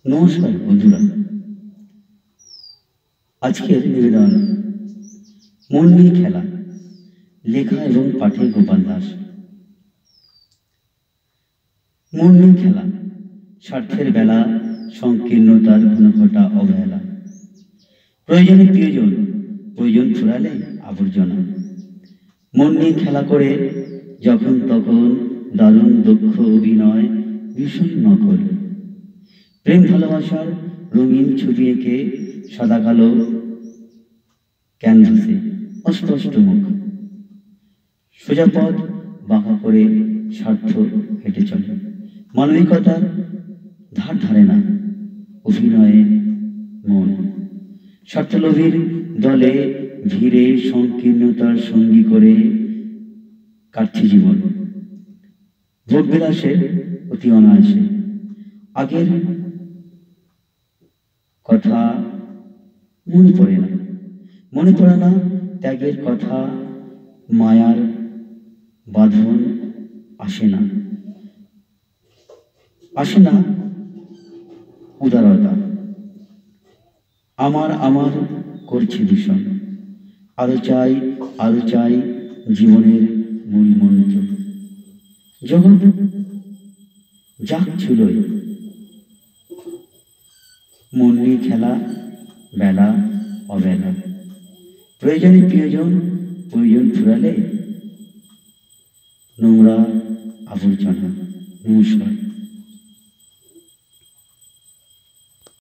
নমস্কার বন্ধুরা, আজকের নিবেদন মন নিয়ে খেলা, লেখা এবং পাঠে গোপাল দাস। মন নিয়ে খেলা, স্বার্থের বেলা, সংকীর্ণতার ঘনঘটা অবহেলা, প্রয়োজনে প্রিয়জন, প্রয়োজন ফুরালে আবর্জনা। মন নিয়ে খেলা করে যখন তখন দারুণ দক্ষ অভিনয়, ভীষণ নকল। প্রেম ভালোবাসার রঙিন ছবি এঁকে সাদা কালো ক্যানভাসে অস্পষ্ট মুখ, সোজা পথ বাঁকা করে স্বার্থ হেঁটে চলে। মানবিকতার ধার ধারে না, অভিনয়ে মন। স্বার্থলোভীর দলে ভিড়ে সংকীর্ণতার সঙ্গী করে কাটছে জীবন। ভোগ বিলাসের অতি অনায়াসে। আগের কথা মনে পড়ে না, ত্যাগের কথা, মায়ার বাঁধন আসে না উদারতা। আমার করছে দূষণ। আলো চাই জীবনের মূল মন্ত্র। জগৎ যাক চুলোয়, মন নিয়ে খেলা, বেলা অবেলা, প্রয়োজনে প্রিয়জন, প্রয়োজন ফুরালে নোংরা আবর্জনা। নমস্কার।